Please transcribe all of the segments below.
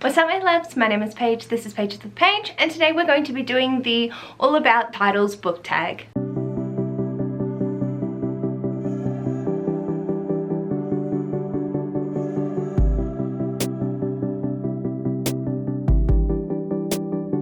What's up my loves, my name is Paige, this is Paige with the Page, and today we're going to be doing the All About Titles book tag.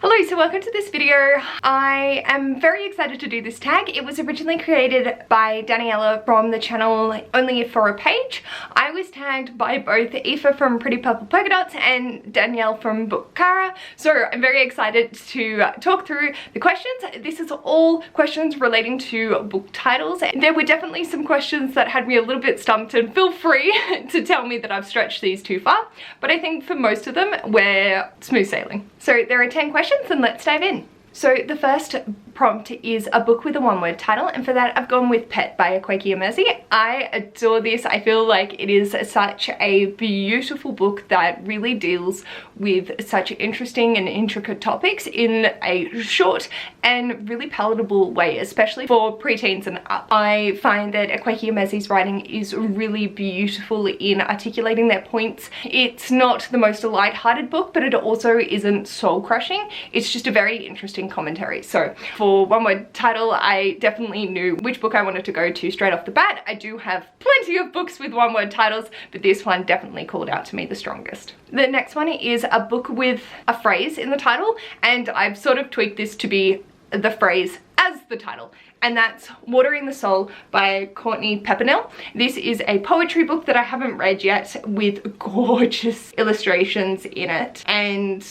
Hello, so welcome to this video. I am very excited to do this tag. It was originally created by Daniela from the channel Only for a Page. I was tagged by both Aoife from Pretty Purple Polka Dots and Danielle from Bookara. So I'm very excited to talk through the questions. This is all questions relating to book titles. There were definitely some questions that had me a little bit stumped, and feel free to tell me that I've stretched these too far. But I think for most of them, we're smooth sailing. So there are 10 questions and let's dive in. So the first prompt is a book with a one-word title, and for that I've gone with Pet by Aoife Mercy. I adore this. I feel like it is such a beautiful book that really deals with such interesting and intricate topics in a short and really palatable way, especially for preteens and up. I find that Aoife Mercy's writing is really beautiful in articulating their points. It's not the most light-hearted book, but it also isn't soul-crushing. It's just a very interesting commentary. So for one word title, I definitely knew which book I wanted to go to straight off the bat. I do have plenty of books with one word titles, but this one definitely called out to me the strongest. The next one is a book with a phrase in the title, and I've sort of tweaked this to be the phrase as the title, and that's Watering the Soul by Courtney Pepperell. This is a poetry book that I haven't read yet, with gorgeous illustrations in it, and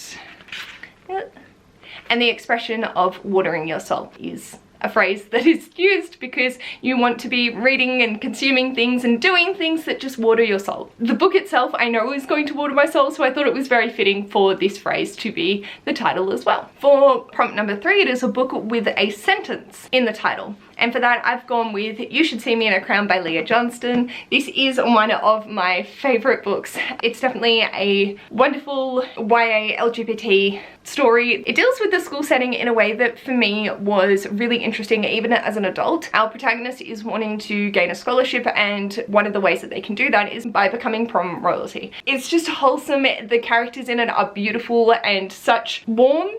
the expression of watering your soul is a phrase that is used because you want to be reading and consuming things and doing things that just water your soul. The book itself I know is going to water my soul, so I thought it was very fitting for this phrase to be the title as well. For prompt number 3, it is a book with a sentence in the title. And for that, I've gone with You Should See Me in a Crown by Leah Johnston. This is one of my favorite books. It's definitely a wonderful YA LGBT story. It deals with the school setting in a way that for me was really interesting even as an adult. Our protagonist is wanting to gain a scholarship, and one of the ways that they can do that is by becoming prom royalty. It's just wholesome. The characters in it are beautiful, and such warm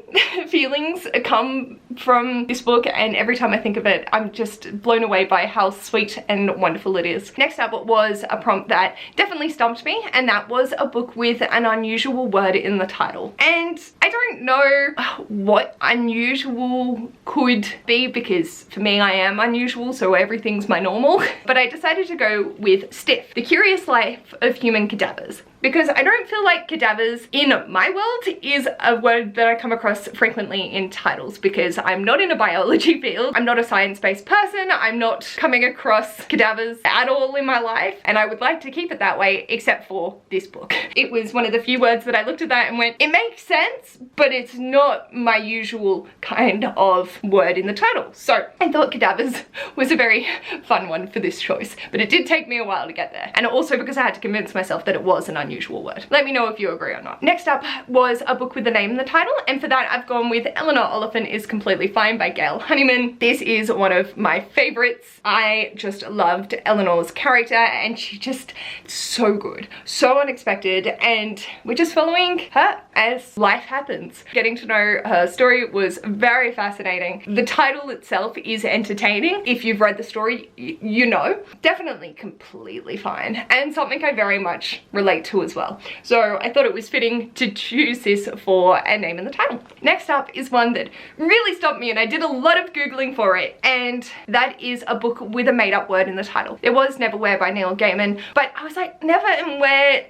feelings come from this book, and every time I think of it, I'm just blown away by how sweet and wonderful it is. Next up was a prompt that definitely stumped me, and that was a book with an unusual word in the title. And I don't know what unusual could be, because for me I am unusual, so everything's my normal. But I decided to go with Stiff, The Curious Life of Human Cadavers, because I don't feel like cadavers in my world is a word that I come across frequently in titles, because I'm not in a biology field, I'm not a science-based person, I'm not coming across cadavers at all in my life, and I would like to keep it that way except for this book. It was one of the few words that I looked at that and went, it makes sense, but it's not my usual kind of word in the title. So I thought cadavers was a very fun one for this choice, but it did take me a while to get there, and also because I had to convince myself that it was an unusual word. Let me know if you agree or not. Next up was a book with a name in the title, and for that I've gone with Eleanor Oliphant Is Completely Fine by Gail Honeyman. This is one of my favorites. I just loved Eleanor's character, and she just so good, so unexpected, and we're just following her as life happens. Getting to know her story was very fascinating. The title itself is entertaining. If you've read the story, you know. Definitely completely fine, and something I very much relate to as well. So I thought it was fitting to choose this for a name in the title. Next up is one that really stumped me, and I did a lot of Googling for it, and that is a book with a made-up word in the title. There was Neverwhere by Neil Gaiman, but I was like, never and where,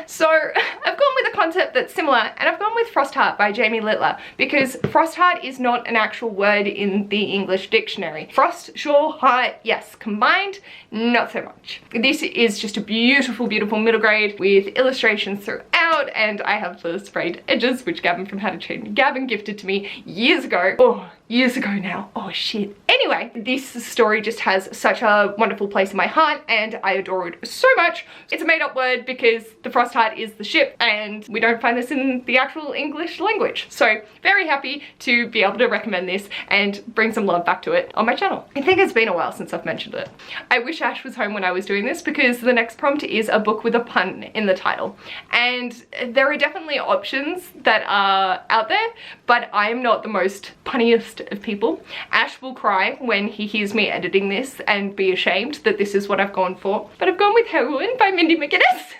so I've gone with a concept that's similar, and I've gone with Frostheart by Jamie Littler, because Frostheart is not an actual word in the English dictionary. Frost, sure, heart, yes. Combined, not so much. This is just a beautiful, beautiful middle grade with illustrations throughout, and I have the sprayed edges, which Gavin from How to Train Gavin gifted to me years ago. Oh, years ago now. Oh shit. Anyway, Anyway, this story just has such a wonderful place in my heart and I adore it so much. It's a made up word because the Frost Heart is the ship and we don't find this in the actual English language. So very happy to be able to recommend this and bring some love back to it on my channel. I think it's been a while since I've mentioned it. I wish Ash was home when I was doing this because the next prompt is a book with a pun in the title. And there are definitely options that are out there, but I'm not the most punniest of people. Ash will cry when he hears me editing this and be ashamed that this is what I've gone for. But I've gone with Heroine by Mindy McGinnis.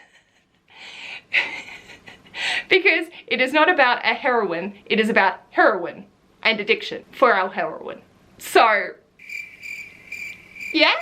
Because it is not about a heroine, it is about heroin and addiction for our heroine. So, yeah?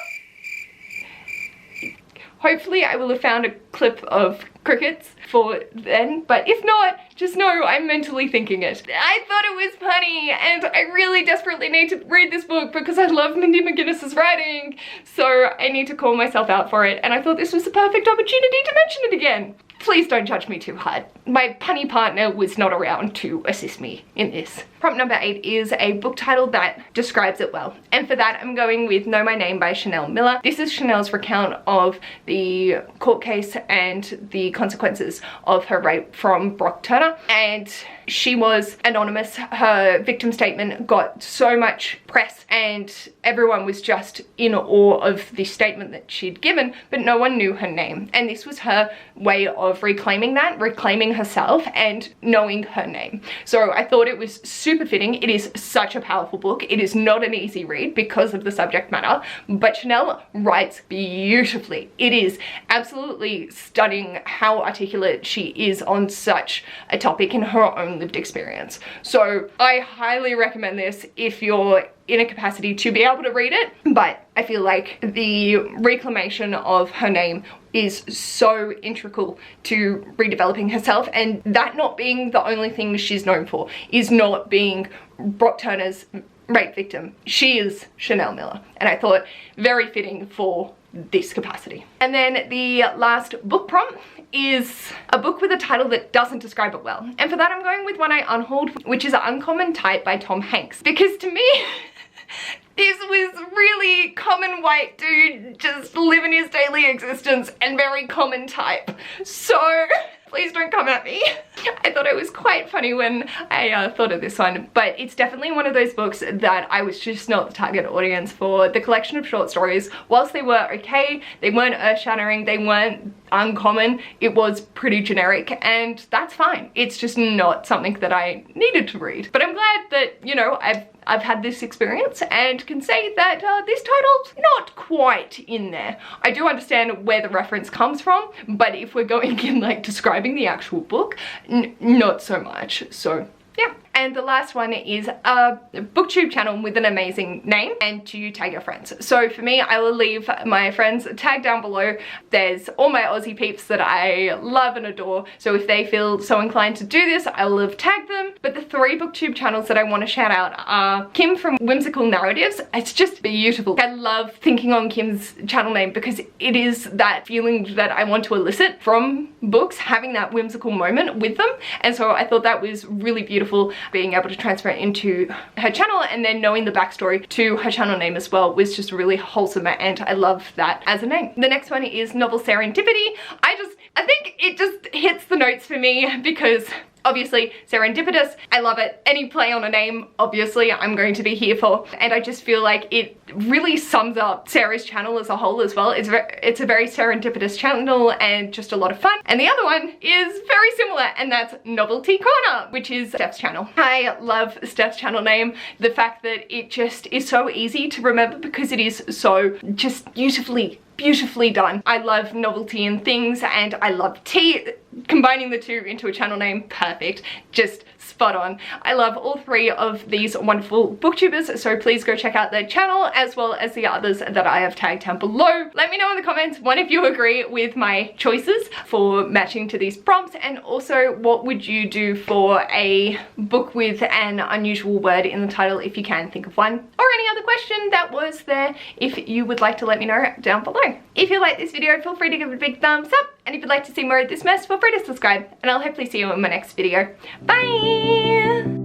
Hopefully I will have found a clip of crickets for then, but if not, just know I'm mentally thinking it. I thought it was punny and I really desperately need to read this book because I love Mindy McGinnis's writing, so I need to call myself out for it, and I thought this was the perfect opportunity to mention it again. Please don't judge me too hard. My punny partner was not around to assist me in this. Prompt number 8 is a book title that describes it well. And for that, I'm going with Know My Name by Chanel Miller. This is Chanel's recount of the court case and the consequences of her rape from Brock Turner. And she was anonymous. Her victim statement got so much press and everyone was just in awe of the statement that she'd given, but no one knew her name. And this was her way of reclaiming that, reclaiming herself and knowing her name. So I thought it was super fitting. It is such a powerful book. It is not an easy read because of the subject matter, but Chanel writes beautifully. It is absolutely stunning how articulate she is on such a topic in her own lived experience. So I highly recommend this if you're in a capacity to be able to read it, but I feel like the reclamation of her name is so integral to redeveloping herself, and that not being the only thing she's known for is not being Brock Turner's rape victim. She is Chanel Miller, and I thought very fitting for this capacity. And then the last book prompt is a book with a title that doesn't describe it well, and for that I'm going with One I Unhauled, which is Uncommon Type by Tom Hanks, because to me this was really common white dude just living his daily existence and very common type. So please don't come at me. I thought it was quite funny when I thought of this one, but it's definitely one of those books that I was just not the target audience for. The collection of short stories, whilst they were okay, they weren't earth-shattering, they weren't uncommon, it was pretty generic, and that's fine. It's just not something that I needed to read. But I'm glad that, you know, I've had this experience and can say that this title's not quite in there. I do understand where the reference comes from, but if we're going in like describing the actual book, not so much. So yeah. And the last one is a booktube channel with an amazing name, and to tag your friends. So for me, I will leave my friends tag down below. There's all my Aussie peeps that I love and adore, so if they feel so inclined to do this, I will have tagged them. But the 3 booktube channels that I want to shout out are Kim from Whimsical Narratives. It's just beautiful. I love thinking on Kim's channel name because it is that feeling that I want to elicit from books, having that whimsical moment with them, and so I thought that was really beautiful. Being able to transfer it into her channel and then knowing the backstory to her channel name as well was just really wholesome, and I love that as a name. The next one is Novel Serendipity. I think it just hits the notes for me because obviously serendipitous, I love it. Any play on a name, obviously, I'm going to be here for. And I just feel like it really sums up Sarah's channel as a whole as well. It's a very serendipitous channel and just a lot of fun. And the other one is very similar, and that's Novelty Corner, which is Steph's channel. I love Steph's channel name. The fact that it just is so easy to remember because it is so just beautifully done. I love novelty in things and I love tea. Combining the two into a channel name, perfect. Just spot on. I love all 3 of these wonderful booktubers, so please go check out their channel as well as the others that I have tagged down below. Let me know in the comments one if you agree with my choices for matching to these prompts, and also what would you do for a book with an unusual word in the title if you can think of one, or any other question that was there if you would like to let me know down below. If you like this video, feel free to give it a big thumbs up, and if you'd like to see more of this mess, feel free to subscribe, and I'll hopefully see you in my next video. Bye!